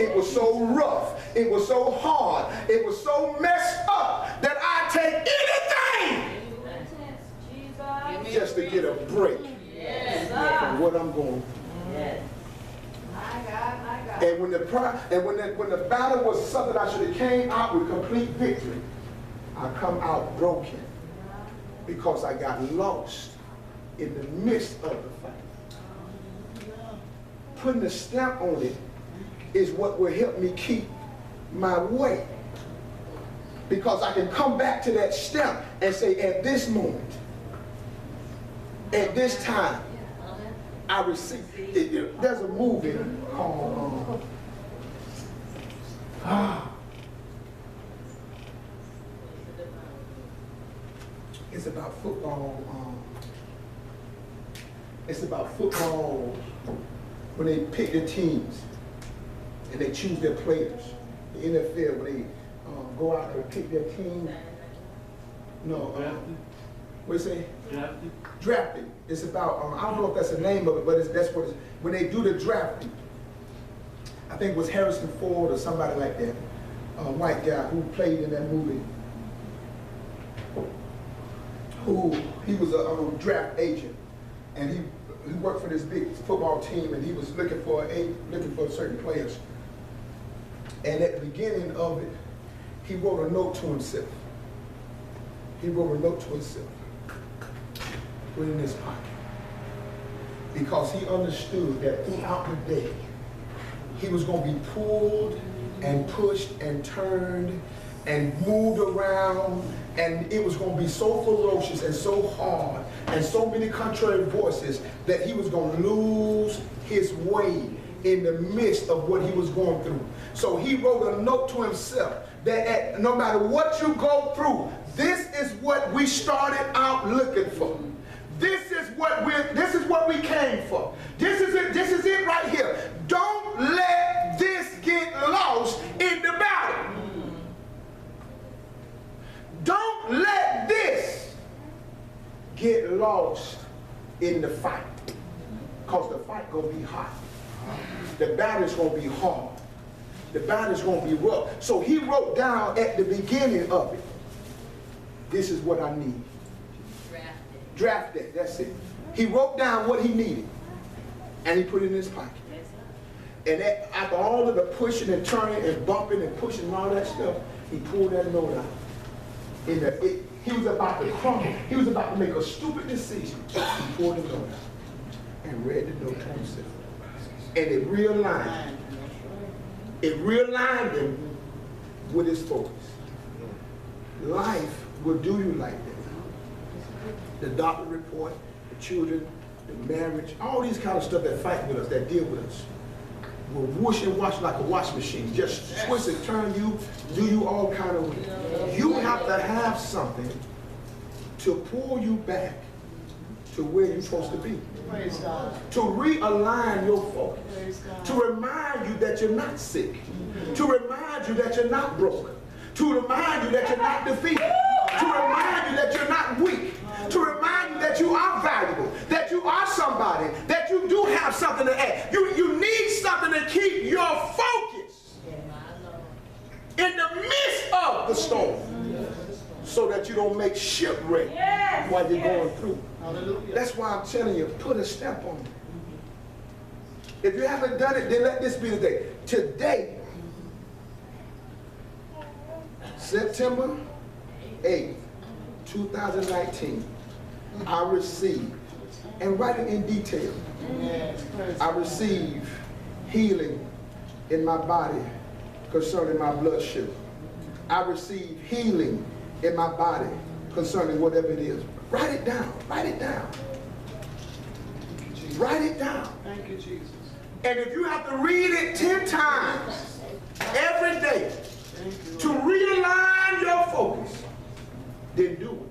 It was so rough. It was so hard. It was so messed up that I'd take anything just to get a break from what I'm going through. My God. And when the battle was something I should have came out with complete victory, I come out broken because I got lost in the midst of the fight. Putting a stamp on it is what will help me keep my way. Because I can come back to that stamp and say, at this moment, at this time, I received. There's a movie called it's about football. It's about football when they pick their teams and they choose their players. The NFL, when they go out and pick their team. No, what do you say? Drafting. Drafting. It's about, I don't know if that's the name of it, but that's what it's, when they do the drafting. I think it was Harrison Ford or somebody like that, a white guy who played in that movie. He was a draft agent, and he worked for this big football team, and he was looking for certain players. And at the beginning of it, he wrote a note to himself. Put it in his pocket. Because he understood that throughout the day, he was going to be pulled and pushed and turned and moved around, and it was going to be so ferocious and so hard and so many contrary voices that he was going to lose his way in the midst of what he was going through. So he wrote a note to himself that no matter what you go through, this is what we started out looking for. This is what we came for. This is it right here. Don't let this get lost in the battle. Don't let this get lost in the fight. Because the fight gonna be hot. The battle's gonna be hard. The battle's gonna be rough. So he wrote down at the beginning of it, this is what I need. Draft it, that's it. He wrote down what he needed, and he put it in his pocket. And after all of the pushing and turning and bumping and pushing and all that stuff, he pulled that note out. He was about to crumble. He was about to make a stupid decision. He pulled the note out and read the note to himself. And it realigned. It realigned him with his focus. Life will do you like that. The doctor report, the children, the marriage, all these kind of stuff that fight with us, that deal with us, will whoosh and wash like a wash machine. Just twist and turn you, do you all kind of ways. You have to have something to pull you back to where you're supposed to be. Praise God. To realign your focus. To remind you that you're not sick. To remind you that you're not broke. To remind you that you're not defeated. To remind you that you're not weak. To remind you that you are valuable, that you are somebody, that you do have something to add. You need something to keep your focus in the midst of the storm, so that you don't make shipwreck while you're going through. That's why I'm telling you, put a stamp on it. If you haven't done it, then let this be the day. Today, September 8th, 2019, I receive, and write it in detail, I receive healing in my body concerning my blood sugar. I receive healing in my body concerning whatever it is. Write it down. Write it down. Write it down. Thank you, Jesus. And if you have to read it 10 times every day to realign your focus, then do it.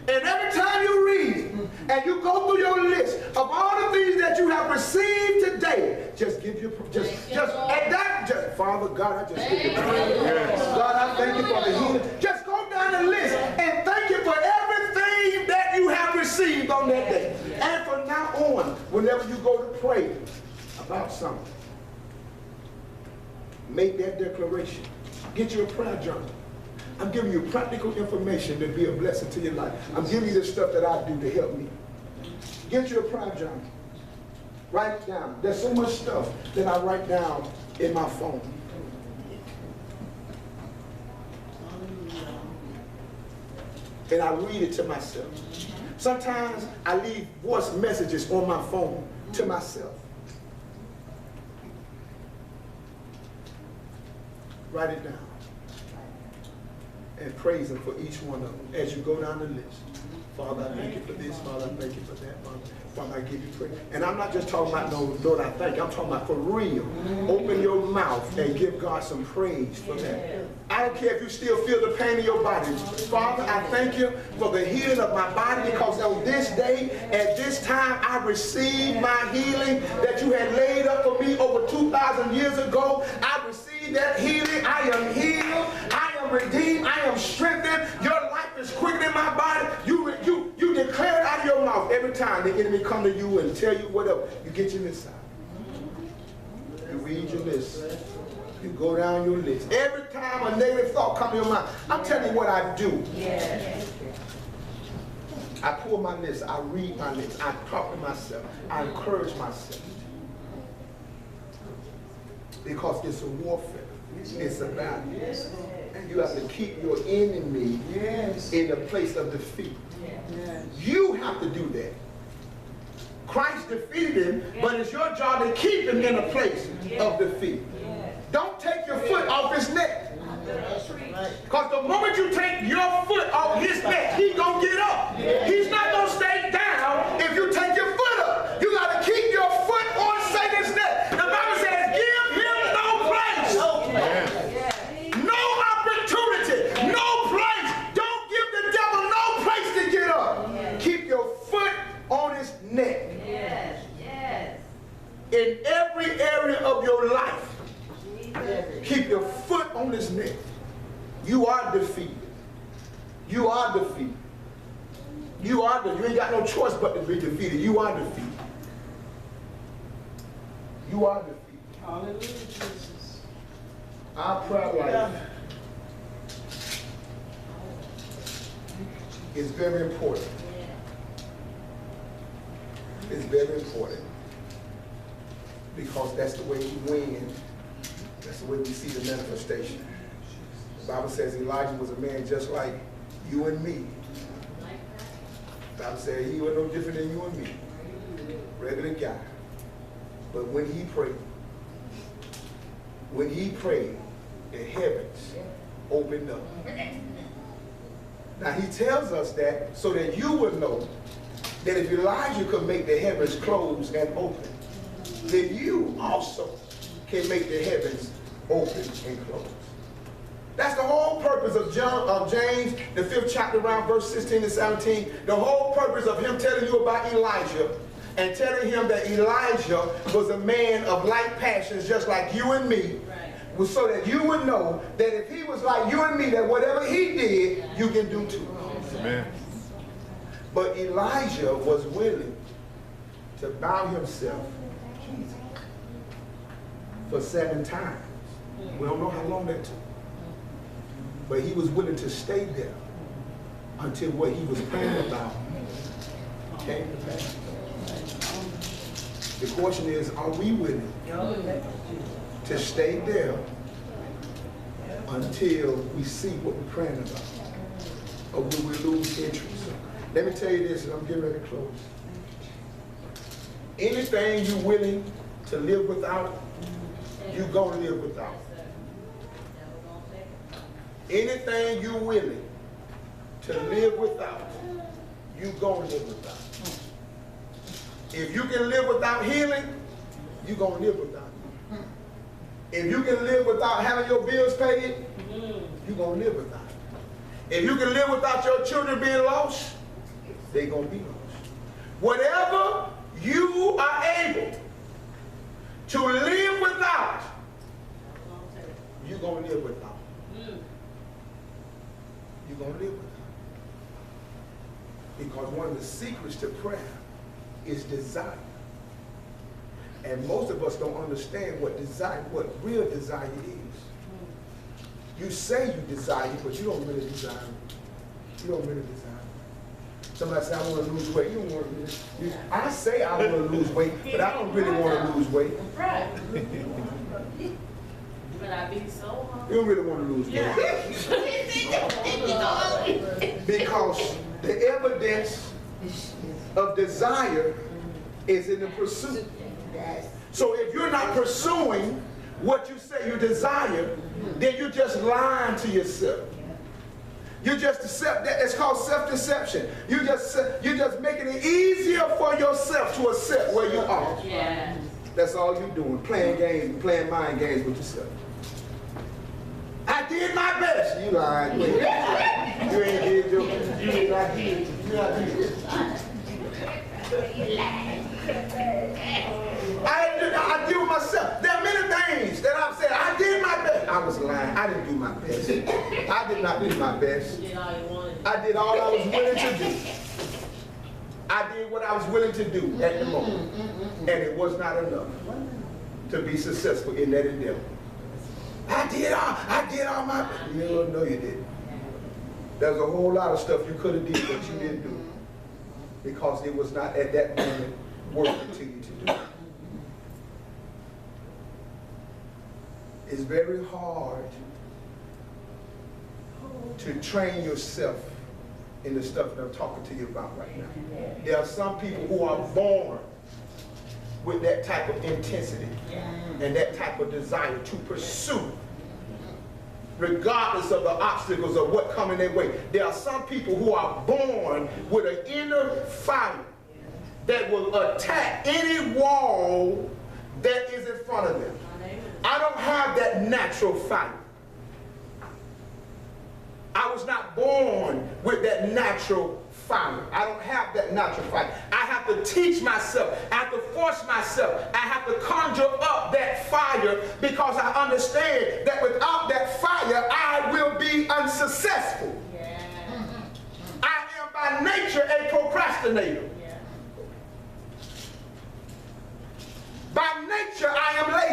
And every time you read it and you go through your list of all the things that you have received today, just give your Father God, I just give you praise. God, I thank you for the healing. Just go down the list and thank you for everything that you have received on that day. And from now on, whenever you go to pray about something, Make that declaration. Get you a prayer journal. I'm giving you practical information to be a blessing to your life. I'm giving you the stuff that I do to help me. Get you a prayer journal. Write it down. There's so much stuff that I write down in my phone. And I read it to myself. Sometimes I leave voice messages on my phone to myself. Write it down. And praise him for each one of them as you go down the list. Father, I thank you for this. Father, I thank you for that. Father, I give you praise. And I'm not just talking about, no, Lord, I thank you. I'm talking about for real. Open your mouth and give God some praise for that. I don't care if you still feel the pain in your body. Father, I thank you for the healing of my body, because on this day, at this time, I received my healing that you had laid up for me over 2,000 years ago. I received that healing. I am healed. I am redeemed. I am strengthened. Your life is quickened in my body. You declare it out of your mouth every time the enemy come to you and tell you whatever. You get your list out. You read your list. You go down your list. Every time a negative thought comes to your mind, I'm telling you what I do. I pull my list. I read my list. I talk to myself. I encourage myself. Because it's a warfare. It's a battle. And you have to keep your enemy in a place of defeat. You have to do that. Christ defeated him, but it's your job to keep him in a place of defeat. Don't take your foot off his neck. Because the moment you take your foot off his neck, he's going to get up. He's not going to stay down if you take your foot up. You got to keep your foot on Satan's neck. The Bible says, give him no place. No opportunity. No place. Don't give the devil no place to get up. Keep your foot on his neck. In every area of your life, keep your foot on his neck. You are defeated. You are defeated. You ain't got no choice but to be defeated. You are defeated. You are defeated. Hallelujah, Jesus. Our prayer life is very important. It's very important. Because that's the way we win. That's the way we see the manifestation. The Bible says Elijah was a man just like you and me. The Bible says he was no different than you and me. Regular guy. But when he prayed, the heavens opened up. Now he tells us that so that you will know that if Elijah could make the heavens close and open, then you also can make the heavens open and close. That's the whole purpose of James, the 5th chapter, around verse 16 and 17. The whole purpose of him telling you about Elijah and telling him that Elijah was a man of like passions just like you and me, was so that you would know that if he was like you and me, that whatever he did, you can do too. Amen. But Elijah was willing to bow himself for 7 times. We don't know how long that took. But he was willing to stay there until what he was praying about came to pass. The question is, are we willing to stay there until we see what we're praying about? Or will we lose interest? Let me tell you this, and I'm getting ready to close. Anything you're willing to live without, you're going to live without. Anything you're willing to live without, you're going to live without. If you can live without healing, you're going to live without it. If you can live without having your bills paid, you're going to live without it. If you can live without your children being lost, they're going to be lost. Whatever you are able to live without, you're going to live without. You're going to live without. Because one of the secrets to prayer is desire. And most of us don't understand what real desire is. You say you desire, but you don't really desire it. You don't really desire it. Somebody say, I want to lose weight. You don't want to lose weight. I say I want to lose weight, but I don't really want to lose weight. Right. But I be so hungry. You don't really want to lose weight. Because the evidence of desire is in the pursuit. So if you're not pursuing what you say you desire, then you're just lying to yourself. You just accept that. It's called self-deception. You're just making it easier for yourself to accept where you are. Yes. That's all you're doing, playing games, playing mind games with yourself. I did my best. You lied. You ain't did your. You did not did. You not did. I did myself. There are many things that I've said. I did my best. I was lying. I didn't do my best. I did not do my best. You did all you wanted. I did all I was willing to do. I did what I was willing to do at the moment. And it was not enough to be successful in that endeavor. I did all my best. No, you didn't. There's a whole lot of stuff you could have did, but you didn't do. Because it was not at that moment worth it to you to do. It's very hard to train yourself in the stuff that I'm talking to you about right now. There are some people who are born with that type of intensity and that type of desire to pursue, regardless of the obstacles of what come in their way. There are some people who are born with an inner fire that will attack any wall that is in front of them. I don't have that natural fire. I was not born with that natural fire. I don't have that natural fire. I have to teach myself. I have to force myself. I have to conjure up that fire because I understand that without that fire, I will be unsuccessful. Yeah. I am by nature a procrastinator. Yeah. By nature, I am lazy.